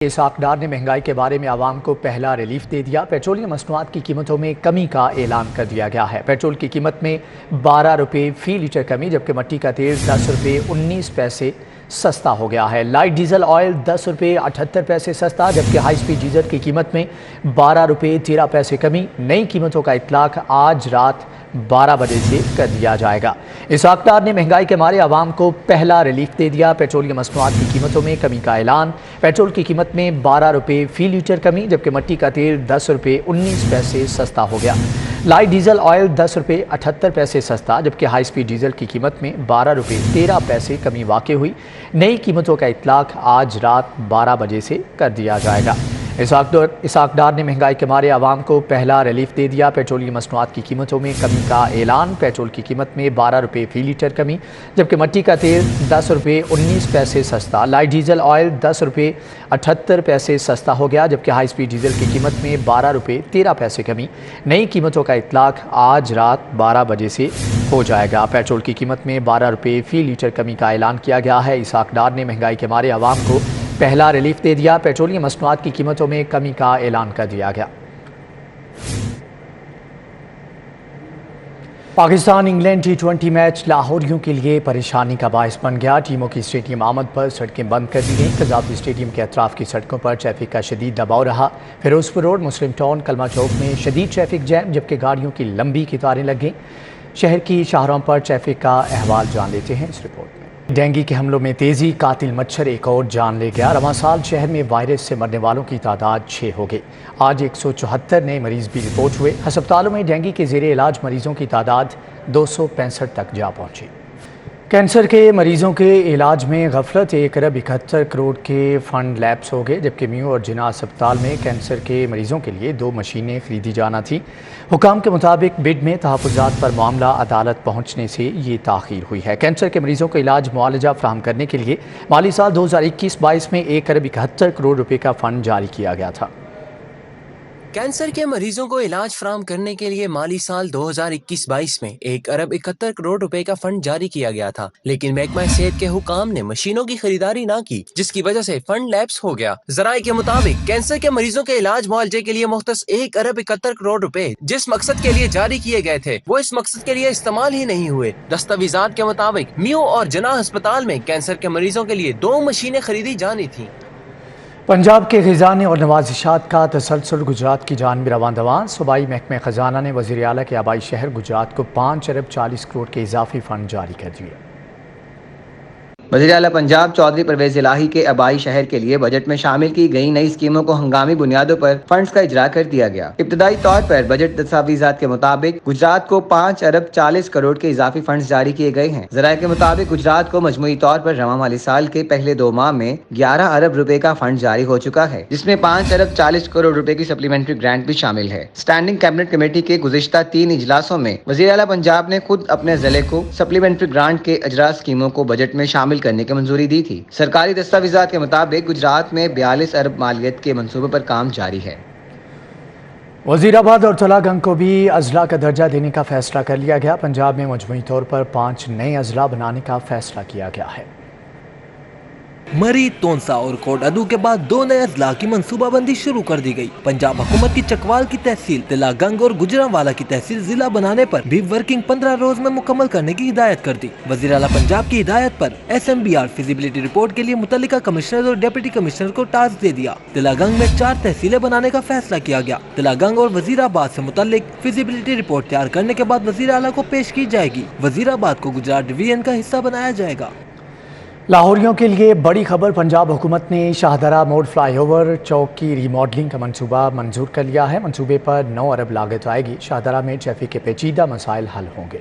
اسحاق ڈار نے مہنگائی کے بارے میں عوام کو پہلا ریلیف دے دیا۔ پیٹرولیم مصنوعات کی قیمتوں میں کمی کا اعلان کر دیا گیا ہے۔ پیٹرول کی قیمت میں 12 روپے فی لیٹر کمی، جبکہ مٹی کا تیل 10 روپے 19 پیسے سستا ہو گیا ہے۔ لائٹ ڈیزل آئل 10 روپے 78 پیسے سستا، جبکہ ہائی سپیڈ ڈیزل کی قیمت میں 12 روپے 13 پیسے کمی۔ نئی قیمتوں کا اطلاق آج رات 12 بجے سے کر دیا جائے گا۔ اسحاق ڈار نے مہنگائی کے مارے عوام کو پہلا ریلیف دے دیا۔ پیٹرولیم مصنوعات کی قیمتوں میں کمی کا اعلان۔ پیٹرول کی قیمت میں 12 روپے فی لیٹر کمی، جبکہ مٹی کا تیل 10 روپے 19 پیسے سستا ہو گیا۔ لائٹ ڈیزل آئل 10 روپے 78 پیسے سستا، جبکہ ہائی سپیڈ ڈیزل کی قیمت میں 12 روپے 13 پیسے کمی واقع ہوئی۔ نئی قیمتوں کا اطلاق آج رات 12 بجے سے کر دیا جائے گا۔ اسحاق ڈار نے مہنگائی کے مارے عوام کو پہلا ریلیف دے دیا۔ پیٹرولیم مصنوعات کی قیمتوں میں کمی کا اعلان۔ پیٹرول کی قیمت میں 12 روپے فی لیٹر کمی، جبکہ مٹی کا تیل 10 روپے 19 پیسے سستا۔ لائٹ ڈیزل آئل 10 روپے 78 پیسے سستا ہو گیا، جبکہ ہائی سپیڈ ڈیزل کی قیمت میں 12 روپے 13 پیسے کمی۔ نئی قیمتوں کا اطلاق آج رات 12 بجے سے ہو جائے گا۔ پیٹرول کی قیمت میں 12 روپے فی لیٹر کمی کا اعلان کیا گیا ہے۔ اسحاق ڈار نے مہنگائی کے مارے عوام کو پہلا ریلیف دے دیا۔ پیٹرولیم مصنوعات کی قیمتوں میں کمی کا اعلان کر دیا گیا۔ پاکستان انگلینڈ T20 میچ لاہوریوں کے لیے پریشانی کا باعث بن گیا۔ ٹیموں کی اسٹیڈیم آمد پر سڑکیں بند کر دی گئیں۔ قذافی اسٹیڈیم کے اطراف کی سڑکوں پر ٹریفک کا شدید دباؤ رہا۔ فیروزپور روڈ، مسلم ٹاؤن، کلمہ چوک میں شدید ٹریفک جیم، جبکہ گاڑیوں کی لمبی قطاریں لگ گئیں۔ شہر کی شاہراہوں پر ٹریفک کا احوال جان لیتے ہیں اس رپورٹ میں۔ ڈینگی کے حملوں میں تیزی، قاتل مچھر ایک اور جان لے گیا۔ رواں سال شہر میں وائرس سے مرنے والوں کی تعداد 6 ہو گئی۔ آج 174 نئے مریض بھی رپورٹ ہوئے۔ ہسپتالوں میں ڈینگی کے زیر علاج مریضوں کی تعداد 265 تک جا پہنچی۔ کینسر کے مریضوں کے علاج میں غفلت، 1 ارب 71 کروڑ کے فنڈ لیپس ہو گئے، جبکہ میو اور جناح اسپتال میں کینسر کے مریضوں کے لیے 2 مشینیں خریدی جانا تھیں۔ حکام کے مطابق بڈ میں تحفظات پر معاملہ عدالت پہنچنے سے یہ تاخیر ہوئی ہے۔ کینسر کے مریضوں کو علاج معالجہ فراہم کرنے کے لیے مالی سال 2021-22 میں 1 ارب 71 کروڑ روپے کا فنڈ جاری کیا گیا تھا۔ کینسر کے مریضوں کو علاج فراہم کرنے کے لیے مالی سال 2021-22 میں 1 ارب 71 کروڑ روپے کا فنڈ جاری کیا گیا تھا، لیکن محکمہ صحت کے حکام نے مشینوں کی خریداری نہ کی، جس کی وجہ سے فنڈ لیپس ہو گیا۔ ذرائع کے مطابق کینسر کے مریضوں کے علاج معالجے کے لیے مختص 1 ارب 71 کروڑ روپے جس مقصد کے لیے جاری کیے گئے تھے وہ اس مقصد کے لیے استعمال ہی نہیں ہوئے۔ دستاویزات کے مطابق میو اور جناح اسپتال میں کینسر کے مریضوں کے لیے 2 مشینیں خریدی جانی تھیں۔ پنجاب کے خزانے اور نوازشات کا تسلسل گجرات کی جانب رواں دواں۔ صوبائی محکمہ خزانہ نے وزیر اعلیٰ کے آبائی شہر گجرات کو 5 ارب 40 کروڑ کے اضافی فنڈ جاری کر دیے۔ وزیر اعلیٰ پنجاب چودھری پرویز الہی کے آبائی شہر کے لیے بجٹ میں شامل کی گئی نئی اسکیموں کو ہنگامی بنیادوں پر فنڈز کا اجرا کر دیا گیا۔ ابتدائی طور پر بجٹ دستاویزات کے مطابق گجرات کو 5 ارب 40 کروڑ کے اضافی فنڈز جاری کیے گئے ہیں۔ ذرائع کے مطابق گجرات کو مجموعی طور پر رواں مالی سال کے پہلے 2 ماہ میں 11 ارب روپے کا فنڈ جاری ہو چکا ہے، جس میں 5 ارب 40 کروڑ روپے کی سپلیمنٹری گرانٹ بھی شامل ہے۔ اسٹینڈنگ کیبنٹ کمیٹی کے گزشتہ 3 اجلاسوں میں وزیر اعلیٰ پنجاب نے خود اپنے ضلع کو سپلیمنٹری گرانٹ کے اجرا اسکیموں کو بجٹ میں شامل کرنے کی منظوری دی تھی۔ سرکاری دستاویزات کے مطابق گجرات میں 42 ارب مالیت کے منصوبے پر کام جاری ہے۔ وزیر آباد اور تلہ گنگ کو بھی اضلاع کا درجہ دینے کا فیصلہ کر لیا گیا۔ پنجاب میں مجموعی طور پر 5 نئے اضلاع بنانے کا فیصلہ کیا گیا ہے۔ مری، تونسا اور کوٹ ادو کے بعد 2 نئے اضلاع کی منصوبہ بندی شروع کر دی گئی۔ پنجاب حکومت کی چکوال کی تحصیل، تلہ گنگ اور گجرانوالہ کی تحصیل ضلع بنانے پر بھی ورکنگ 15 روز میں مکمل کرنے کی ہدایت کر دی۔ وزیر اعلیٰ پنجاب کی ہدایت پر SMBR فیزیبلٹی رپورٹ کے لیے متعلقہ کمشنر اور ڈپٹی کمشنر کو ٹاسک دے دیا۔ تلہ گنگ میں 4 تحصیلیں بنانے کا فیصلہ کیا گیا۔ تلہ گنگ اور وزیر آباد سے متعلق فیزیبلٹی رپورٹ تیار کرنے کے بعد وزیر اعلیٰ کو پیش کی جائے گی۔ وزیر آباد کو گجرات ڈویژن کا حصہ بنایا جائے گا۔ لاہوریوں کے لیے بڑی خبر، پنجاب حکومت نے شاہدرہ موڑ فلائی اوور چوک کی ری ماڈلنگ کا منصوبہ منظور کر لیا ہے۔ منصوبے پر 9 ارب لاگت آئے گی۔ شاہدرہ میں ٹریفک کے پیچیدہ مسائل حل ہوں گے۔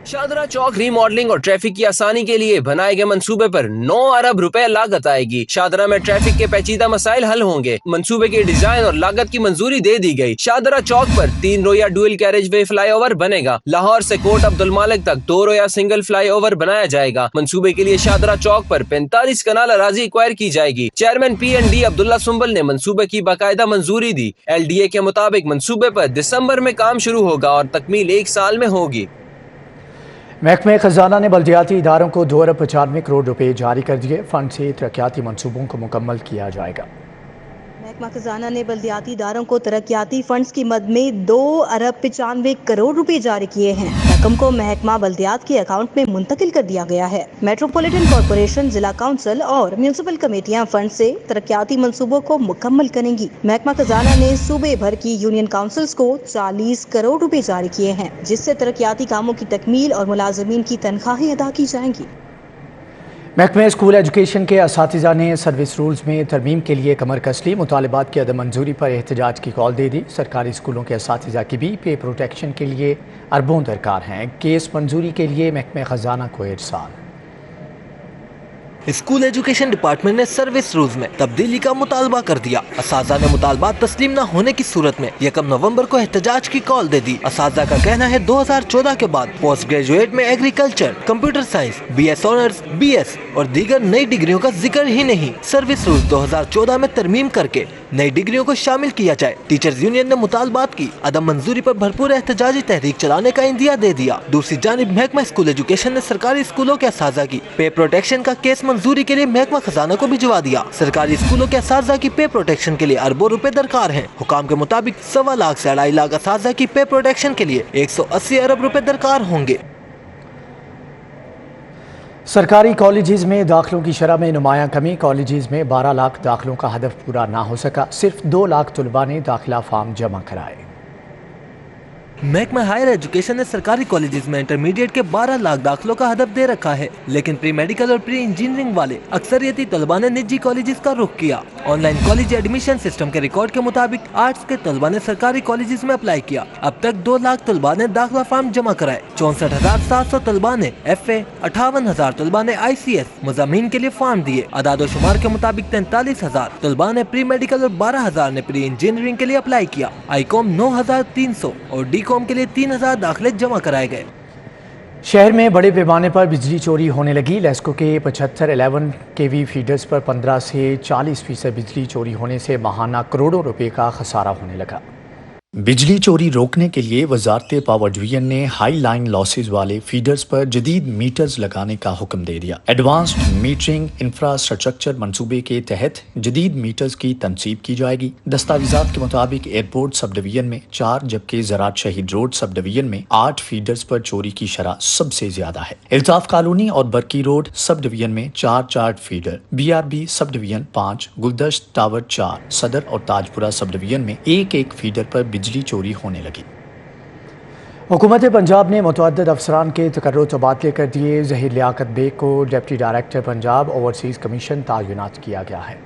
شاہدرہ چوک ری ماڈلنگ اور ٹریفک کی آسانی کے لیے بنائے گئے منصوبے پر 9 ارب روپے لاگت آئے گی۔ شاہدرہ میں ٹریفک کے پیچیدہ مسائل حل ہوں گے۔ منصوبے کے ڈیزائن اور لاگت کی منظوری دے دی گئی۔ شاہدرہ چوک پر 3 رویہ ڈوئل کیریج وے فلائی اوور بنے گا۔ لاہور سے کوٹ عبدالمالک تک 2 رویہ سنگل فلائی اوور بنایا جائے گا۔ منصوبے کے لیے شاہدرہ چوک پر 45 کنال اراضی ایکوائر کی جائے گی۔ چیئرمین PND عبداللہ سنبل نے منصوبے کی باقاعدہ منظوری دی۔ LDA کے مطابق منصوبے پر دسمبر میں کام شروع ہوگا اور تکمیل 1 سال میں ہوگی۔ महकमे खजाना ने बल्दियाती इदारों को 2 अरब 95 करोड़ रुपए जारी कर दिए। फंड से तरक्याती मंसूबों को मुकम्मल किया जाएगा। महकमा खजाना ने बल्दियाती इदारों को तरक्याती फंड्स की मद में 2 अरब 95 करोड़ रुपए जारी किए हैं। रकम को महकमा बल्दियात के अकाउंट में मुंतकिल कर दिया गया है। मेट्रोपॉलिटन कॉरपोरेशन, जिला काउंसिल और म्यूनिसिपल कमेटियां फंड से तरक्याती मंसूबों को मुकम्मल करेंगी। महकमा खजाना ने सूबे भर की यूनियन काउंसिल्स को 40 करोड़ रुपए जारी किए हैं, जिससे तरक्याती कामों की तकमील और मुलाजमीन की तनख्वाहें अदा की जाएंगी। महकमे स्कूल एजुकेशन के असातिज़ा ने सर्विस रूल्स में तरमीम के लिए कमर कस ली। मुतालिबात की अदम मंजूरी पर एहतजाज की कॉल दे दी। सरकारी स्कूलों के असातिज़ा की भी पे प्रोटेक्शन के लिए अरबों दरकार हैं। केस मंजूरी के लिए महकमे खजाना को इरसाल। स्कूल एजुकेशन डिपार्टमेंट ने सर्विस रूल्स में तब्दीली का मुतालबा कर दिया। असातिज़ा ने मुतालबात तस्लीम न होने की सूरत में 1 नवंबर को एहतजाज की कॉल दे दी। असातिज़ा का कहना है 2014 के बाद पोस्ट ग्रेजुएट में agriculture, computer science, BS honours, BS और दीगर नई डिग्रियों का जिक्र ही नहीं। सर्विस रूल्स 2014 में तरमीम करके नई डिग्रियों को शामिल किया जाए। टीचर्स यूनियन ने मुतालबात की अदम मंजूरी पर भरपूर एहतजाजी तहरीक चलाने का इंदिया दे दिया। दूसरी जानिब महकमा स्कूल एजुकेशन ने सरकारी स्कूलों के असातिज़ा की पे प्रोटेक्शन का केस मंजूरी के लिए महकमा खजाना को भिजवा दिया। सरकारी स्कूलों के असातिज़ा की पे प्रोटेक्शन के लिए अरबों रुपए दरकार हैं। हुकाम के मुताबिक 1.25 लाख से 2.5 लाख असातिज़ा की पे प्रोटेक्शन के लिए 180 अरब रुपए दरकार होंगे। सरकारी कॉलेजेस में दाखिलों की शरह में नुमायां कमी। कॉलेजेस में 12 लाख दाखिलों का हदफ पूरा ना हो सका। सिर्फ 2 लाख तलबा ने दाखिला फार्म जमा कराए। महकमा हायर एजुकेशन ने सरकारी कॉलेजेस में इंटरमीडिएट के 12 लाख दाखिलों का हदफ दे रखा है, लेकिन प्री मेडिकल और प्री इंजीनियरिंग वाले अक्सरियती तलबा ने निजी कॉलेजेस का रुख किया। ऑनलाइन कॉलेज एडमिशन सिस्टम के रिकॉर्ड के मुताबिक आर्ट्स के तलबा ने सरकारी कॉलेजेस में अप्लाई किया। अब तक 2 लाख तलबा ने दाखिला फार्म जमा कराए। 64,700 तलबा ने FA, 58,000 तलबा ने ICS मज़ामीन के लिए फार्म दिए। अदाद-ओ-शुमार के मुताबिक 43,000 तलबा ने प्री मेडिकल और 12,000 ने प्री इंजीनियरिंग के लिए अप्लाई किया। ICOM 9,300 और DCOM के लिए 3,000 दाखिले जमा कराए गए। शहर में बड़े पैमाने पर बिजली चोरी होने लगी। लेस्को के 75 11 kV फीडर्स पर 15 से 40% बिजली चोरी होने से माहाना करोड़ों रुपए का खसारा होने लगा। बिजली चोरी रोकने के लिए वजारत पावर डिवीजन ने हाई लाइन लॉसेज वाले फीडर्स पर जदीद मीटर्स लगाने का हुक्म दे दिया। एडवांस्ड मीटरिंग इंफ्रास्ट्रक्चर मंसूबे के तहत जदीद मीटर्स की तनसीब की जाएगी। दस्तावेजात के मुताबिक एयरपोर्ट सब डिवीजन में 4 जबकि ज़रात शहीद रोड सब डिवीजन में 8 फीडर्स पर चोरी की शरह सबसे ज्यादा है। इल्ताफ कॉलोनी और बरकी रोड सब डिवीजन में 4 feeder, BRB sub division 5, Guldasht tower 4, Saddar और ताजपुरा सब डिवीजन में 1 फीडर पर बिजली चोरी होने लगी। हुकूमत पंजाब ने मुतअद्दिद अफसरान के तकर्रुर तबादले कर दिए। ज़हीर लियाकत बेग को deputy director Punjab overseas commission तैनात किया गया है।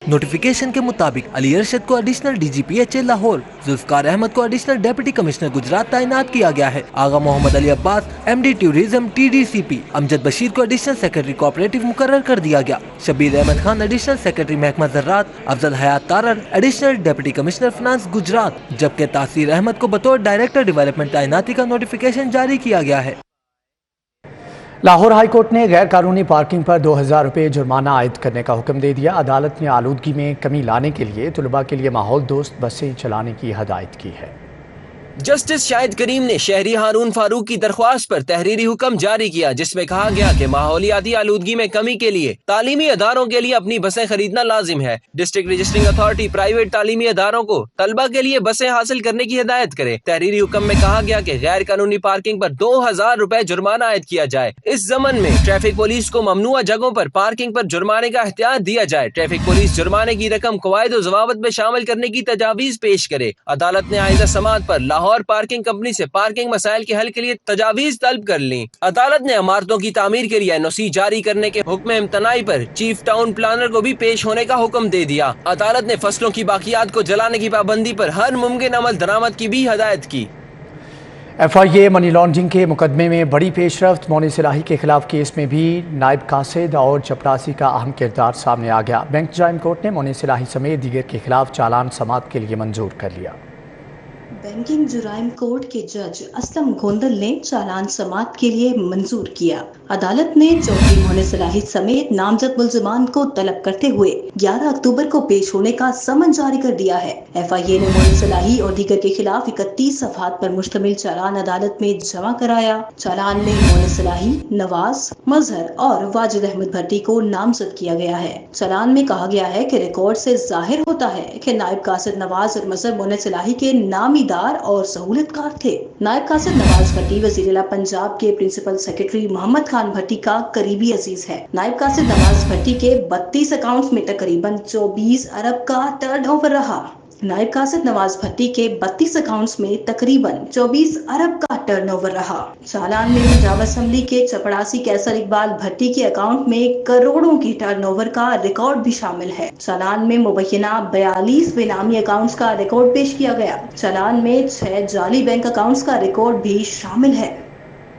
नोटिफिकेशन के मुताबिक अली अरशद को एडिशनल DGPH लाहौर, जुल्फकार अहमद को एडिशनल डेप्यूटी कमिश्नर गुजरात तैनात किया गया है। Agha Mohammad Ali Abbas MD tourism TDCP, Amjad Bashir को एडिशनल सेक्रेटरी कोऑपरेटिव मुकर्रर कर दिया गया। शबीर अहमद खान एडिशनल सेक्रेटरी महकमा ज़राअत, Afzal Hayat Tarar additional deputy commissioner finance Gujrat, जबकि तासीर अहमद को बतौर डायरेक्टर डेवलपमेंट तैनाती का नोटिफिकेशन जारी किया गया है। लाहौर हाई कोर्ट ने गैर कानूनी पार्किंग पर 2000 रुपये जुर्माना आयद करने का हुक्म दे दिया। अदालत ने आलूदगी में कमी लाने के लिए तलबा के लिए माहौल दोस्त बसें चलाने की हदायत की है। जस्टिस शाहिद करीम ने शहरी हारून फारूक की दरख्वास्त पर तहरीरी हुक्म जारी किया, जिसमें कहा गया कि माहौलियाती आलूदगी में कमी के लिए तालीमी अदारों के लिए अपनी बसें खरीदना लाजिम है। डिस्ट्रिक्ट रजिस्ट्रिंग अथॉरिटी प्राइवेट तालीमी अदारों को तलबा के लिए बसें हासिल करने की हिदायत करे। तहरीरी हुक्म में कहा गया कि गैर कानूनी पार्किंग पर 2000 रुपए जुर्माना आयद किया जाए। इस ज़मन में ट्रैफिक पुलिस को ममनुआ जगहों पर पार्किंग पर जुर्माने का एहतियात दिया जाए। ट्रैफिक पुलिस जुर्माने की रकम कवायद और ज़वाबित में शामिल करने की तजावीज़ पेश करे। अदालत ने आइंदा समाअत पर लाहौर पार्किंग कंपनी से पार्किंग मसाइल के हल के लिए तजावीज तलब कर ली। अदालत ने इमारतों की तामीर के लिए NOC जारी करने के हुक्म इम्तनाई पर चीफ टाउन प्लानर को भी पेश होने का हुक्म दे दिया। अदालत ने फसलों की बाकियात को जलाने की पाबंदी पर हर मुमकिन अमल दरामद की भी हदायत की। FIA मनी लॉन्ड्रिंग के मुकदमे में बड़ी पेशरफ्त। मोनिस इलाही के खिलाफ केस में भी नायब कासिद और चपरासी का अहम किरदार सामने आ गया। बैंक जाइम कोर्ट ने मोनिस इलाही समेत दीगर के खिलाफ चालान समाअत के लिए मंजूर कर लिया। बैंकिंग जुराइम कोर्ट के जज असलम गोंदल ने चालान समाअत के लिए मंजूर किया। अदालत ने चौधरी मोहन सलाही समेत नामजद मुलजमान को तलब करते हुए 11 अक्टूबर को पेश होने का समन जारी कर दिया है। FIA ने मोहन सलाही और दीगर के खिलाफ 31 सफ़हात पर मुश्तमिल चालान अदालत में जमा कराया। चालान में मोहन सलाही, नवाज, मजहर और वाजिद अहमद भट्टी को नामजद किया गया है। चालान में कहा गया है कि रिकॉर्ड से जाहिर होता है कि नायब कासिद नवाज और मजहर मोहन सलाही के नामीदार और सहूलतकार थे। नायब कासिद नवाज भट्टी वज़ीर आला पंजाब के प्रिंसिपल सेक्रेटरी मोहम्मद खान भट्टी का करीबी अजीज है। नायब कासिद नवाज भट्टी के 32 अकाउंट्स में तकरीबन 24 अरब का टर्नओवर रहा। नायब कासिद नवाज भट्टी के 32 अकाउंट्स में तकरीबन 24 अरब का टर्नओवर रहा। चालान में पंजाब असम्बली के चपड़ासी कैसर इकबाल भट्टी के अकाउंट में करोड़ों की टर्नओवर का रिकॉर्ड भी शामिल है। चालान में मुबैना 42 बेनामी अकाउंट्स का रिकॉर्ड पेश किया गया। चालान में 6 जाली बैंक अकाउंट्स का रिकॉर्ड भी शामिल है।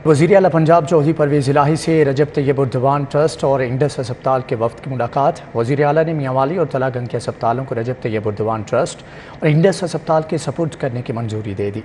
वज़ीर आला पंजाब चौधरी परवेज़ इलाही से रजब तैयब उर्दवान ट्रस्ट और इंडस अस्पताल के वफ़द की मुलाकात। वज़ीर आला ने मियांवाली और तलागंग के अस्पतालों को रजब तैयब उर्दवान ट्रस्ट और इंडस अस्पताल के सपुर्द करने की मंजूरी दे दी।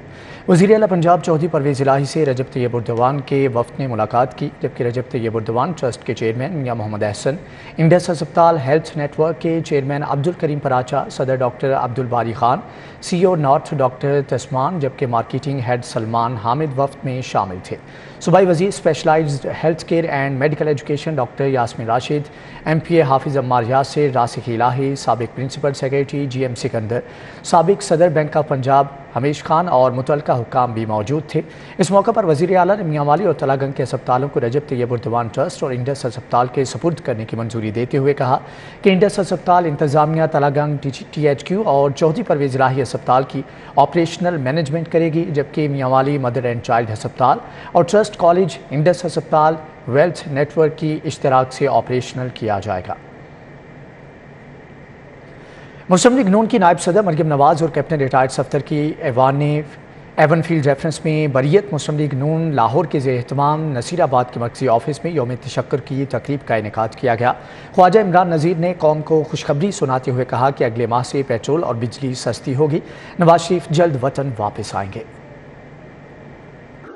वज़ीर आला पंजाब चौधरी परवेज़ इलाही से रजब तैयब उर्दवान के वफ़द ने मुलाकात की, जबकि रजब तैयब उर्दवान ट्रस्ट के चेयरमैन मियां मोहम्मद अहसन, इंडस अस्पताल हेल्थ नेटवर्क के चेयरमैन अब्दुल करीम पराचा, सदर doctor Abdul Bari Khan, CEO north doctor Tasman, जबकि मार्केटिंग हेड सलमान हामिद वफ़द में शामिल थे। सूबाई वज़ीर specialised health care and medical education doctor Yasmin Rashid, MPA Hafiz Ammar Yasir, रासिक इलाही, साबिक प्रिंसिपल सेक्रेटरी GM सिकंदर, साबिक सदर bank of Punjab Hamish Khan और मुतल्लिका हुक्काम भी मौजूद थे। इस मौके पर वज़ीर आला ने मियांवाली और तलागंग के अस्पतालों को रजब तैयब उर्दवान ट्रस्ट और इंडस अस्पताल के सपुर्द करने की मंजूरी देते हुए कहा कि इंडस अस्पताल इंतज़ामिया तलागंग THQ और चौधरी परवेज़ इलाही अस्पताल की ऑपरेशनल मैनेजमेंट करेगी, जबकि मियांवाली मदर एंड चाइल्ड अस्पताल और ट्रस्ट कॉलेज इंडस अस्पताल वेल्थ नेटवर्क की इश्तराक से ऑपरेशनल किया जाएगा। मुस्लिम लीग नून की नायब सदर मरियम नवाज और कैप्टन रिटायर्ड सफ्तर की एवन फील्ड रेफरेंस में बरियत मुस्लिम लीग नून लाहौर के ज़ेर-एहतमाम नसीराबाद के मरकज़ी ऑफिस में यौम तशक्कुर की तकरीब का इनेकाद किया गया। ख्वाजा इमरान नज़ीर ने कौम को खुशखबरी सुनाते हुए कहा कि अगले माह से पेट्रोल और बिजली सस्ती होगी। नवाज शरीफ जल्द वतन वापस आएंगे।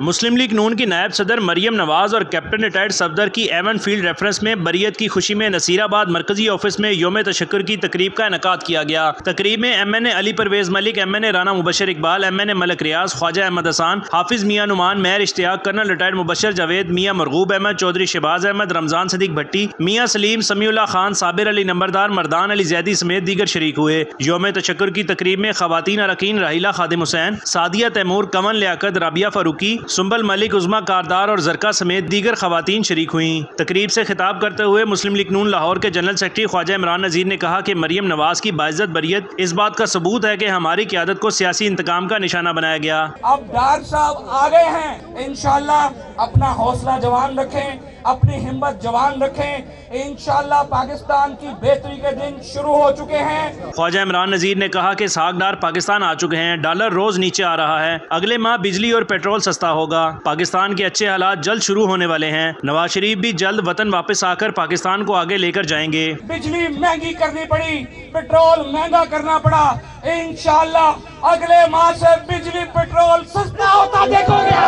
मुस्लिम लीग नून की नायब सदर मरियम नवाज और कैप्टन रिटायर्ड सफदर की एवन फील्ड रेफरेंस में बरियत की खुशी में नसीराबाद मरकजी ऑफिस में यौम तशक्कुर की तकरीब का इनेकाद किया गया। तकरीब में MNA Ali Parvez Malik, MNA Rana Mubashir Iqbal, MNA Malik Riaz, Khawaja Ahmed Hassan, Hafiz Mian Noman, Mehr Ishtiaq, colonel retired Mubashir Javed, Mian Marghoob Ahmed, Chaudhry Shahbaz Ahmed, Ramzan Siddique Bhatti, Mian Saleem, Samiullah Khan, Sabir Ali नंबरदार, मर्दान अली जैदी समेत दीगर शरीक हुए। यौम तशक्कुर की तकरीब में खवातीन अरकान राहिला खादिम हुसैन, सादिया तैमूर, कमल लियाकत, राबिया फारूकी, सुंबल मलिक, उज़मा कारदार और जरका समेत दीगर खवातीन शरीक हुईं। तकरीब से खिताब करते हुए मुस्लिम लीग नून लाहौर के जनरल सेक्रेटरी ख्वाजा इमरान नज़ीर ने कहा कि मरियम नवाज की बाइज्जत बरियत इस बात का सबूत है कि हमारी क़यादत को सियासी इंतकाम का निशाना बनाया गया। अब डार साहब आ गए हैं, इंशाल्लाह अपना हौसला जवान रखें, अपनी हिम्मत जवान रखें। इंशाल्लाह पाकिस्तान की बेहतरी के दिन शुरू हो चुके हैं। ख्वाजा इमरान नज़ीर ने कहा कि सागदार पाकिस्तान आ चुके हैं, डॉलर रोज नीचे आ रहा है, अगले माह बिजली और पेट्रोल सस्ता होगा, पाकिस्तान के अच्छे हालात जल्द शुरू होने वाले हैं। नवाज शरीफ भी जल्द वतन वापस आकर पाकिस्तान को आगे लेकर जाएंगे। बिजली महंगी करनी पड़ी, पेट्रोल महंगा करना पड़ा, इंशाल्लाह अगले माह से बिजली पेट्रोल सस्ता होता देखोगे।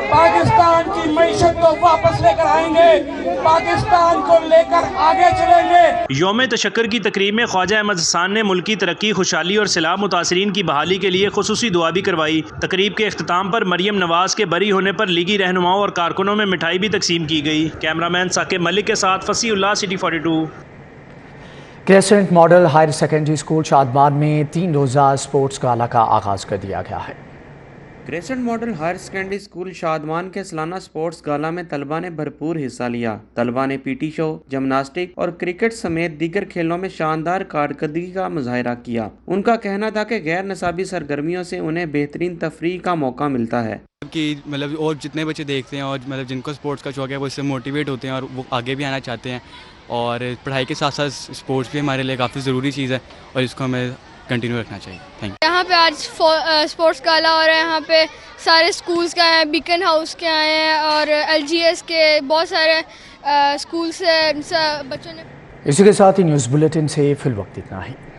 पाकिस्तान की मईशत को वापस लेकर आएंगे, पाकिस्तान को लेकर आगे चलेंगे। यौम तशक्कुर की तकरीब में ख्वाजा अहमद हसान ने मुल्की तरक्की, खुशहाली और सैलाब मुतासरीन की बहाली के लिए खुसूसी दुआ भी करवाई। तकरीब के अख्ताम पर मरियम नवाज के बरी होने पर लीगी रहनुमाओं और कारकुनों में मिठाई भी तकसीम की गई। कैमरामैन साकिब मलिक के साथ Fasiullah, city 42। Crescent model higher secondary school Shadman में 3 रोज़ा स्पोर्ट्स गाला का आगाज़ कर दिया गया है। Crescent model higher secondary school Shadman के सालाना स्पोर्ट्स गाला में तलबा ने भरपूर हिस्सा लिया। तलबा ने PT शो, जिमनास्टिक और क्रिकेट समेत दीगर खेलों में शानदार कारकर्दगी का मुजाहरा किया। उनका कहना था कि गैर निसाबी सरगर्मियों से उन्हें बेहतरीन तफरीह का मौका मिलता है कि मतलब और जितने बच्चे देखते हैं और मतलब जिनको स्पोर्ट्स का शौक है वो इससे मोटिवेट होते हैं और वो आगे भी आना चाहते हैं। और पढ़ाई के साथ साथ स्पोर्ट्स भी हमारे लिए काफ़ी ज़रूरी चीज़ है और इसको हमें कंटिन्यू रखना चाहिए। Thank you. यहाँ पे आज स्पोर्ट्स गाला हो रहा है, यहाँ पे सारे स्कूल्स के आए हैं, बीकन हाउस के आए हैं और LGS के बहुत सारे स्कूल से बच्चों ने। इसी के साथ ही न्यूज़ बुलेटिन से फिल वक्त इतना ही।